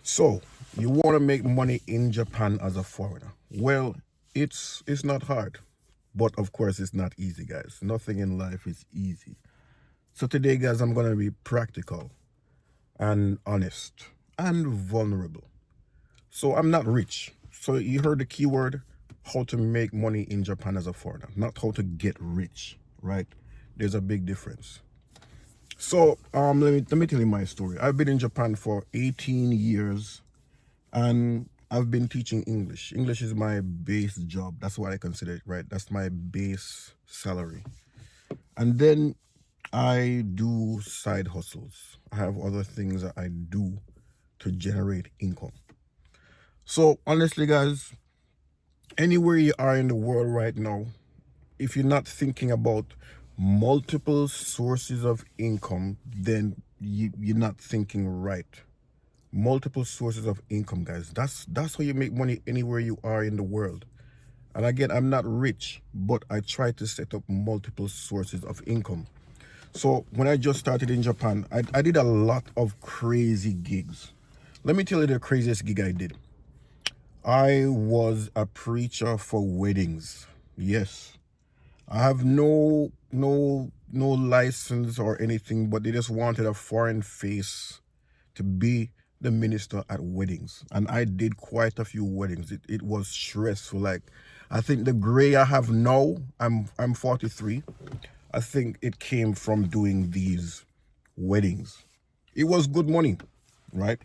So, you want to make money in Japan as a foreigner? Well, it's not hard, but of course it's not easy, guys. Nothing in life is easy. So today, guys, I'm going to be practical and honest and vulnerable. So I'm not rich. So you heard the keyword, how to make money in Japan as a foreigner, not how to get rich, right? There's a big difference. So let me tell you my story. I've been in Japan for 18 years and I've been teaching English. English is my base job. That's what I consider it, right? That's my base salary. And then I do side hustles. I have other things that I do to generate income. So honestly, guys, anywhere you are in the world right now, if you're not thinking about multiple sources of income, then you're not thinking right. Multiple sources of income, guys. That's how you make money anywhere you are in the world. And again, I'm not rich, but I try to set up multiple sources of income. So when I just started in Japan, I did a lot of crazy gigs. Let me tell you the craziest gig I did. I was a preacher for weddings. Yes. I have no license or anything, but they just wanted a foreign face to be the minister at weddings. And I did quite a few weddings. It was stressful. Like, I think the gray I have now, I'm 43. I think it came from doing these weddings. It was good money, right?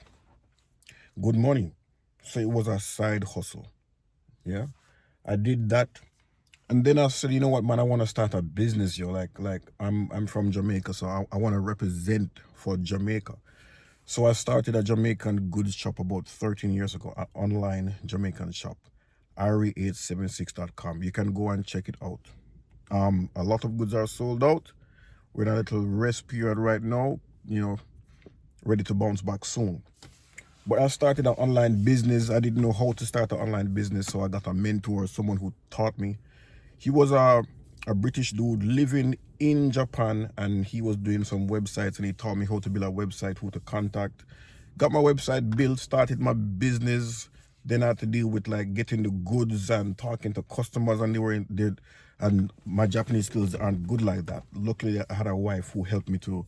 Good money. So it was a side hustle. Yeah. I did that. And then I said, you know what, man, I want to start a business, yo. Like I'm from Jamaica, so I want to represent for Jamaica. So I started a Jamaican goods shop about 13 years ago, an online Jamaican shop, re876.com. You can go and check it out. A lot of goods are sold out. We're in a little rest period right now, ready to bounce back soon. But I started an online business. I didn't know how to start an online business, so I got a mentor, someone who taught me. He was a British dude living in Japan, and he was doing some websites, and he taught me how to build a website, who to contact. Got my website built, started my business. Then I had to deal with like getting the goods and talking to customers, and they were there, and my Japanese skills aren't good like that. Luckily, I had a wife who helped me to,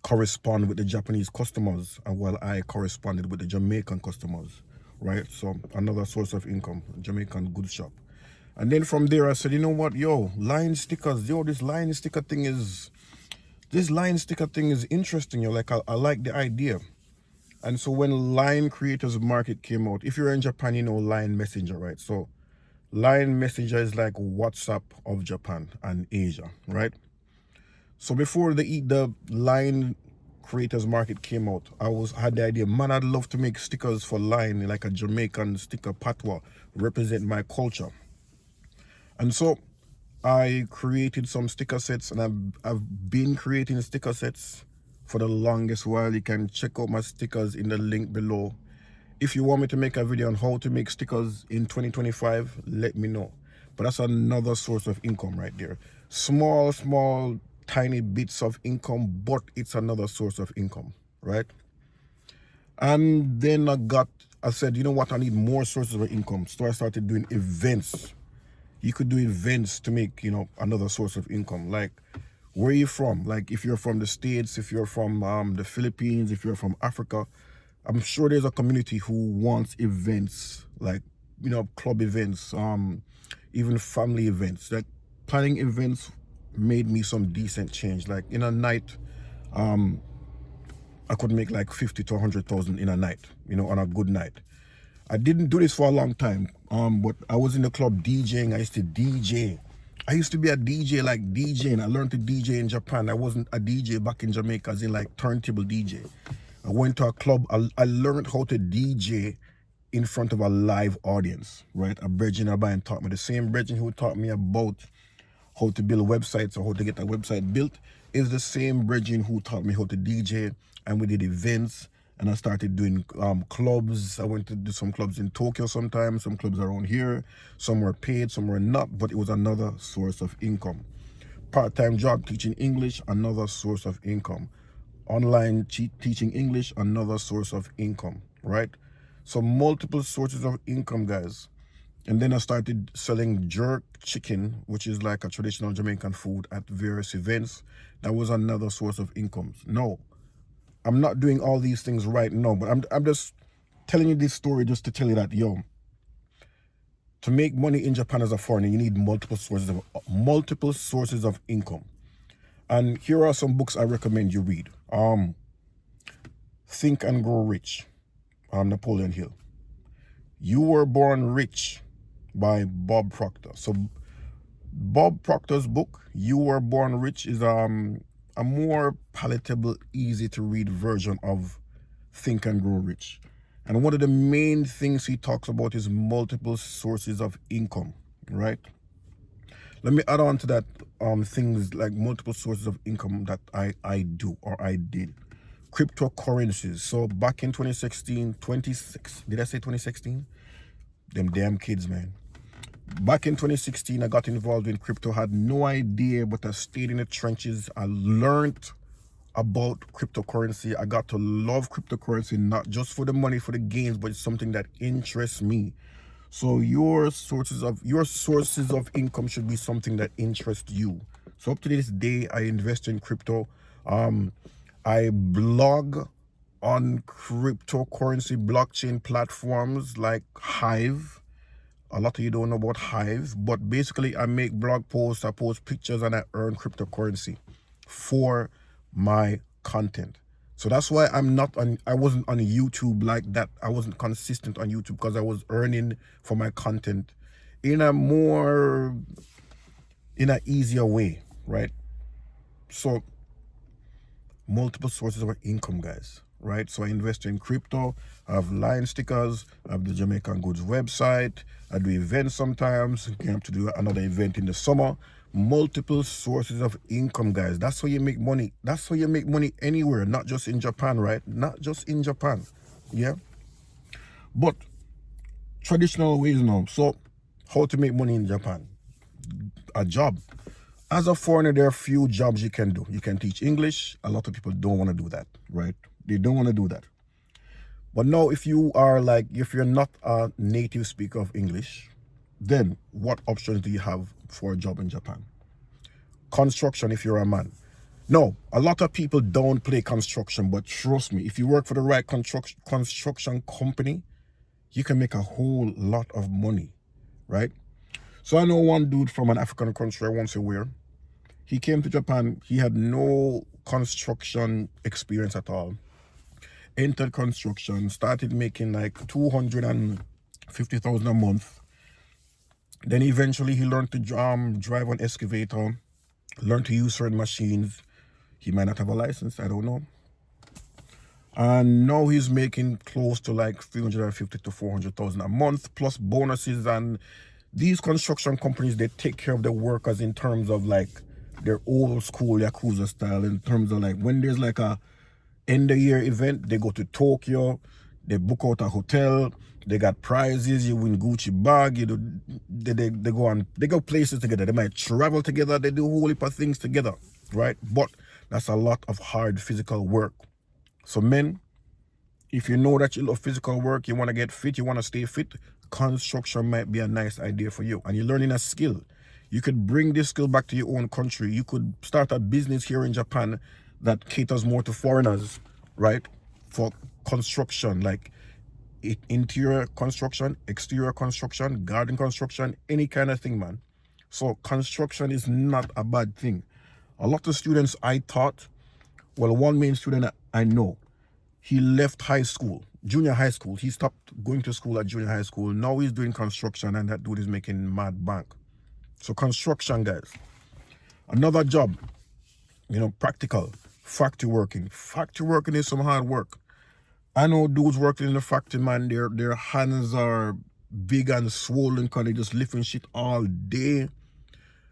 correspond with the Japanese customers, and while I corresponded with the Jamaican customers, right? So another source of income, Jamaican goods shop. And then from there, I said, you know what, line stickers, this line sticker thing is interesting, Like, I like the idea. And so when Line Creators Market came out, if you're in Japan, you know Line Messenger, right? So Line Messenger is like WhatsApp of Japan and Asia, right? So before the Line Creators Market came out, I had the idea, man, I'd love to make stickers for Line, like a Jamaican sticker patois, represent my culture. And so I created some sticker sets, and I've been creating sticker sets for the longest while. You can check out my stickers in the link below. If you want me to make a video on how to make stickers in 2025, let me know. But that's another source of income right there. Small, tiny bits of income, but it's another source of income, right? And then I said, you know what, I need more sources of income. So I started doing events. You could do events to make, another source of income. Like, where are you from? Like, if you're from the States, if you're from the Philippines, if you're from Africa, I'm sure there's a community who wants events, like, club events, even family events. Like, planning events made me some decent change. Like, in a night, I could make like 50 to 100,000 in a night, on a good night. I didn't do this for a long time, but I was in the club DJing. I used to DJ. I used to be a DJ, like DJing. I learned to DJ in Japan. I wasn't a DJ back in Jamaica, as in like turntable DJ. I went to a club. I learned how to DJ in front of a live audience, right? A brethren and taught me. The same brethren who taught me about how to build websites or how to get a website built is the same brethren who taught me how to DJ, and we did events. And I started doing clubs. I went to do some clubs in Tokyo sometimes, some clubs around here. Some were paid, some were not, but it was another source of income. Part-time job teaching English, another source of income. online teaching English, another source of income, right? So multiple sources of income, guys. And then I started selling jerk chicken, which is like a traditional Jamaican food, at various events. That was another source of income. No, I'm not doing all these things right now, but I'm just telling you this story just to tell you that, yo, to make money in Japan as a foreigner, you need multiple sources of income. And here are some books I recommend you read. Think and Grow Rich, Napoleon Hill. You Were Born Rich by Bob Proctor. So Bob Proctor's book, You Were Born Rich, is a more palatable, easy to read version of Think and Grow Rich. And one of the main things he talks about is multiple sources of income, right? Let me add on to that things like multiple sources of income that I do or I did. Cryptocurrencies. So back in 2016, did I say 2016? Them damn kids, man. Back in 2016, I got involved in crypto, had no idea, but I stayed in the trenches. I learned about cryptocurrency. I got to love cryptocurrency, not just for the money, for the gains, but it's something that interests me. So your sources of income should be something that interests you. So up to this day, I invest in crypto. I blog on cryptocurrency blockchain platforms like Hive. A lot of you don't know about Hive, but basically I make blog posts, I post pictures, and I earn cryptocurrency for my content. So that's why I wasn't on YouTube like that. I wasn't consistent on YouTube because I was earning for my content in an easier way, right? So multiple sources of income, guys, right? So I invest in crypto, I have line stickers, I have the Jamaican Goods website, I do events sometimes, I have to do another event in the summer. Multiple sources of income, guys. That's how you make money. That's how you make money anywhere, not just in Japan, right? Not just in Japan, yeah? But traditional ways now. So how to make money in Japan? A job. As a foreigner, there are few jobs you can do. You can teach English. A lot of people don't want to do that, right? They don't want to do that. But now, if you're not a native speaker of English, then what options do you have for a job in Japan? Construction, if you're a man. No, a lot of people don't play construction, but trust me, if you work for the right construction company, you can make a whole lot of money, right? So I know one dude from an African country, I won't say where. He came to Japan, he had no construction experience at all. Entered construction, started making like 250,000 a month. Then eventually he learned to drive an excavator, learned to use certain machines. He might not have a license, I don't know. And now he's making close to like 350 to 400,000 a month, plus bonuses. And these construction companies, they take care of the workers in terms of like their old school Yakuza style, in terms of like when there's like a end of year event, they go to Tokyo, they book out a hotel, they got prizes, you win Gucci bag, they go places together, they might travel together, they do a whole heap of things together, right? But that's a lot of hard physical work. So men, if you know that you love physical work, you want to get fit, you want to stay fit, construction might be a nice idea for you. And you're learning a skill. You could bring this skill back to your own country. You could start a business here in Japan that caters more to foreigners, right? For construction, like interior construction, exterior construction, garden construction, any kind of thing, man. So construction is not a bad thing. A lot of students I taught, well, one main student I know, he left junior high school. He stopped going to school at junior high school. Now he's doing construction, and that dude is making mad bank. So construction, guys. Another job, practical, factory working. Factory working is some hard work. I know dudes working in the factory, man, their hands are big and swollen because they just lifting shit all day.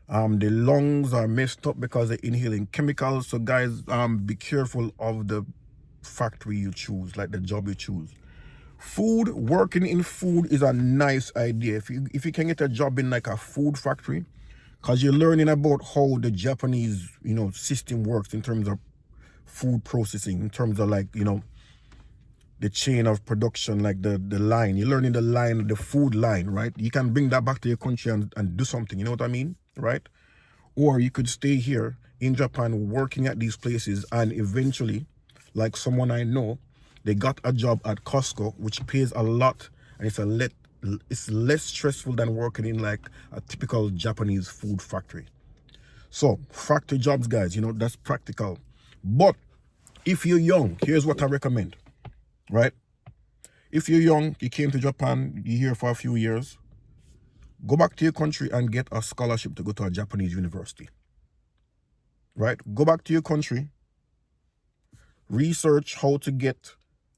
The lungs are messed up because they're inhaling chemicals. So guys, be careful of the factory you choose, like the job you choose. Working in food is a nice idea. If you can get a job in like a food factory, because you're learning about how the Japanese, system works in terms of food processing, in terms of like, you know, the chain of production, like the line. You're learning the line, the food line, right? You can bring that back to your country and do something, you know what I mean, right? Or you could stay here in Japan working at these places, and eventually, like someone I know, they got a job at Costco, which pays a lot, and it's less stressful than working in like a typical Japanese food factory. So factory jobs, guys, you know, that's practical. But if you're young, here's what I recommend, right? If you're young, you came to Japan, you're here for a few years, go back to your country and get a scholarship to go to a Japanese university, right? Go back to your country, research how to get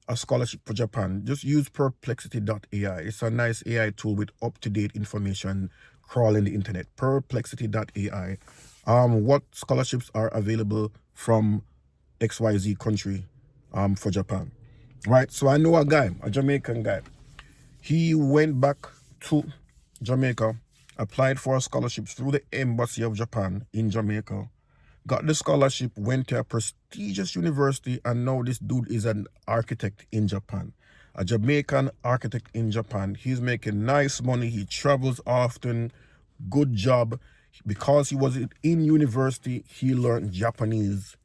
a scholarship for Japan. Just use perplexity.ai. It's a nice AI tool with up-to-date information crawling the internet. Perplexity.ai. What scholarships are available from XYZ country for Japan, right? So I know a guy, a Jamaican guy. He went back to Jamaica, applied for a scholarship through the Embassy of Japan in Jamaica, got the scholarship, went to a prestigious university, and now this dude is an architect in Japan. A Jamaican architect in Japan. He's making nice money. He travels often. Good job. Because he was in university, he learned Japanese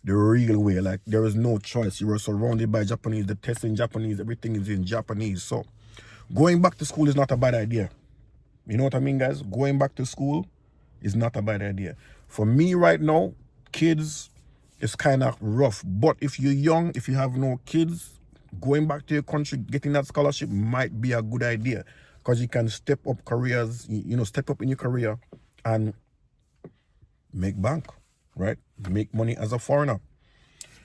the real way. Like, there is no choice. You were surrounded by Japanese. The tests in Japanese. Everything is in Japanese. So going back to school is not a bad idea. You know what I mean, guys? Going back to school is not a bad idea. For me right now, kids, it's kind of rough. But if you're young, if you have no kids, going back to your country, getting that scholarship might be a good idea, because you can step up careers, you know, step up in your career and make bank, right? Make money as a foreigner.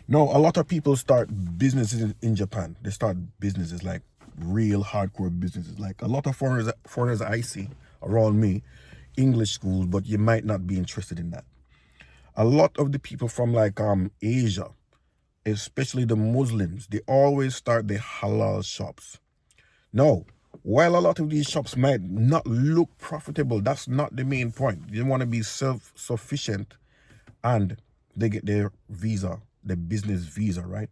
Now, a lot of people start businesses in Japan. They start businesses, like real hardcore businesses. Like a lot of foreigners I see around me, English schools, but you might not be interested in that. A lot of the people from like Asia, especially the Muslims, they always start their halal shops. Now, while a lot of these shops might not look profitable, that's not the main point. They want to be self-sufficient, and they get their visa, the business visa, right?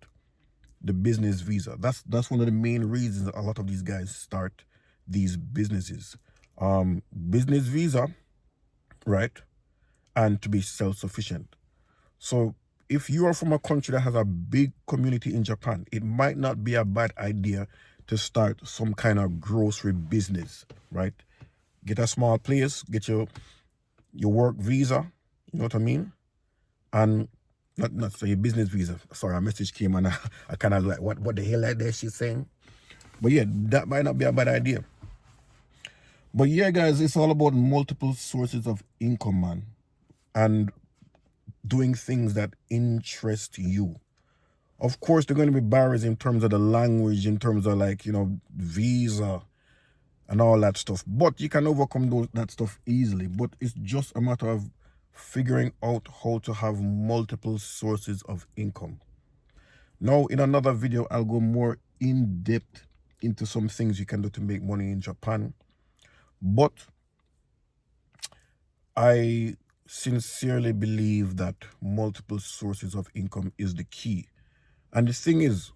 The business visa. That's one of the main reasons a lot of these guys start these businesses. Business visa, right? And to be self-sufficient. So if you are from a country that has a big community in Japan, it might not be a bad idea to start some kind of grocery business, right? Get a small place, get your work visa, you know what I mean? And not so your business visa. Sorry, a message came and I kind of like, what the hell like that she's saying? But yeah, that might not be a bad idea. But yeah, guys, it's all about multiple sources of income, man. And doing things that interest you. Of course, there are going to be barriers in terms of the language, in terms of like, you know, visa and all that stuff. But you can overcome that stuff easily. But it's just a matter of figuring out how to have multiple sources of income. Now, in another video, I'll go more in depth into some things you can do to make money in Japan. But I sincerely believe that multiple sources of income is the key. And the thing is,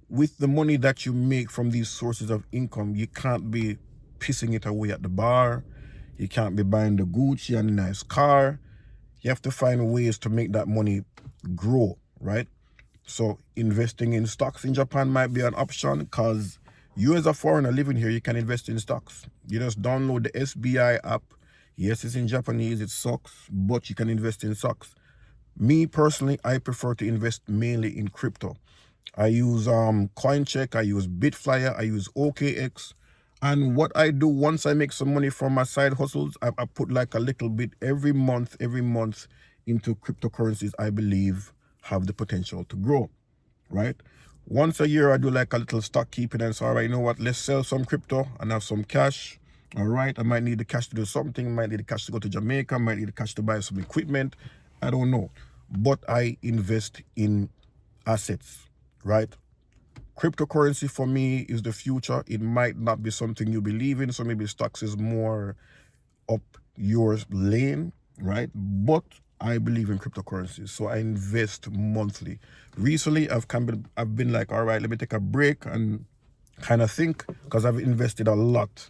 with the money that you make from these sources of income, you can't be pissing it away at the bar. You can't be buying the Gucci and a nice car. You have to find ways to make that money grow, right? So investing in stocks in Japan might be an option, because you as a foreigner living here, you can invest in stocks. You just download the SBI app. Yes, it's in Japanese, it sucks, but you can invest in stocks. Me personally, I prefer to invest mainly in crypto. I use CoinCheck, I use Bitflyer, I use OKX. And what I do once I make some money from my side hustles, I put like a little bit every month into cryptocurrencies I believe have the potential to grow, right? Once a year, I do like a little stock keeping and say, all right, you know what, let's sell some crypto and have some cash. All right, I might need the cash to do something, might need the cash to go to Jamaica, might need the cash to buy some equipment. I don't know. But I invest in assets, right? Cryptocurrency for me is the future. It might not be something you believe in, so maybe stocks is more up your lane, right? But I believe in cryptocurrencies, so I invest monthly. Recently, I've been like, all right, let me take a break and kind of think, because I've invested a lot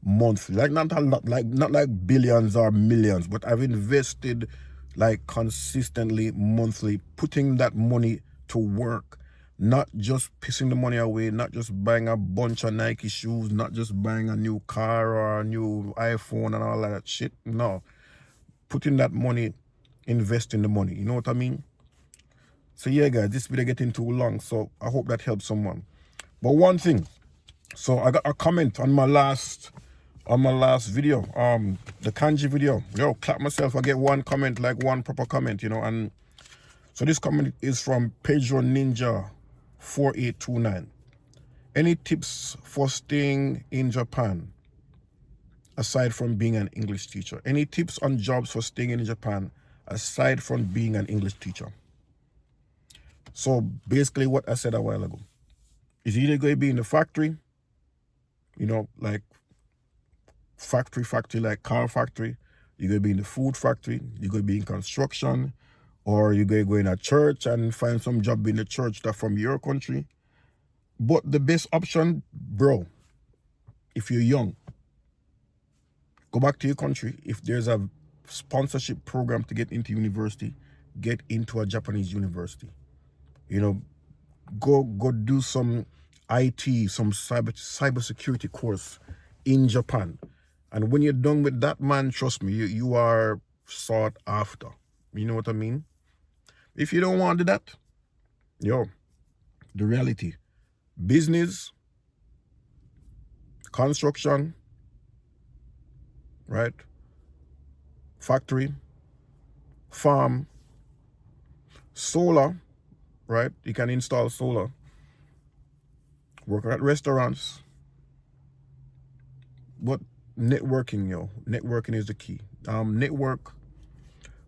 monthly, like not a lot, like not like billions or millions, but I've invested like consistently monthly, putting that money to work, not just pissing the money away, not just buying a bunch of Nike shoes, not just buying a new car or a new iPhone and all that shit. No, putting that money, investing the money, you know what I mean? So yeah guys, this video getting too long, so I hope that helps someone. But one thing, so I got a comment on my last video, the kanji video. Yo, clap myself, I get one comment, like one proper comment, you know. And so this comment is from Pedro Ninja 4829. Any tips for staying in Japan aside from being an English teacher? Any tips on jobs for staying in Japan aside from being an English teacher? So basically what I said a while ago is either going to be in the factory, you know, like factory like car factory, you're going to be in the food factory, you're going to be in construction, or you're going to go in a church and find some job in the church that from your country. But the best option, bro, if you're young, go back to your country. If there's a sponsorship program to get into university, get into a Japanese university. You know, go do some IT, some cybersecurity course in Japan. And when you're done with that, man, trust me, you are sought after. You know what I mean? If you don't want to do that, yo, the reality, business, construction, right? Factory, farm, solar, right? You can install solar. Work at restaurants. But networking, yo, networking is the key. Network,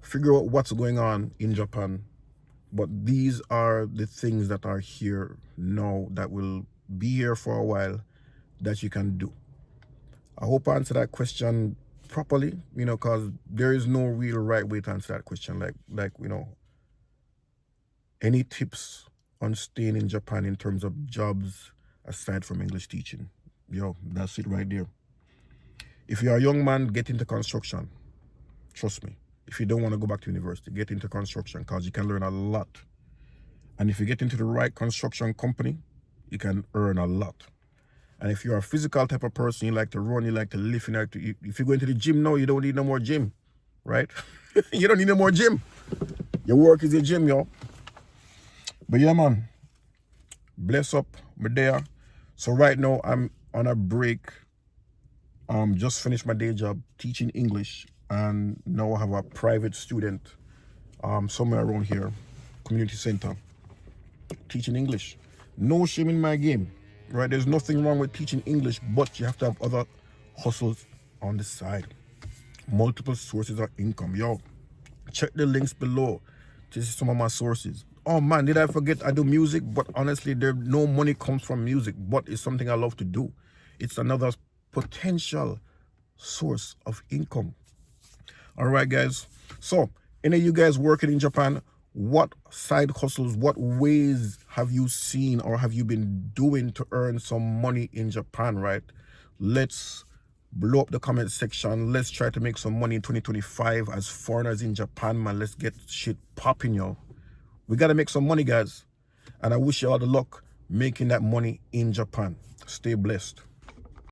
figure out what's going on in Japan. But these are the things that are here now that will be here for a while that you can do. I hope I answered that question properly, you know, because there is no real right way to answer that question. Like, you know, any tips on staying in Japan in terms of jobs aside from English teaching? Yo, that's it right there. If you're a young man, get into construction. Trust me. If you don't want to go back to university, get into construction, because you can learn a lot. And if you get into the right construction company, you can earn a lot. And if you're a physical type of person, you like to run, you like to lift, if you go into the gym now, you don't need no more gym, right? You don't need no more gym. Your work is your gym, yo. But yeah, man, bless up, me there. So right now, I'm on a break. Just finished my day job teaching English, and now I have a private student somewhere around here, community center, teaching English. No shame in my game, right? There's nothing wrong with teaching English, but you have to have other hustles on the side. Multiple sources of income. Yo, check the links below to see some of my sources. Oh man, did I forget I do music? But honestly, no money comes from music, but it's something I love to do. It's another potential source of income. All right, guys. So, any of you guys working in Japan, what side hustles, what ways have you seen or have you been doing to earn some money in Japan, right? Let's blow up the comment section. Let's try to make some money in 2025 as foreigners in Japan, man. Let's get shit popping, yo. We got to make some money, guys. And I wish you all the luck making that money in Japan. Stay blessed.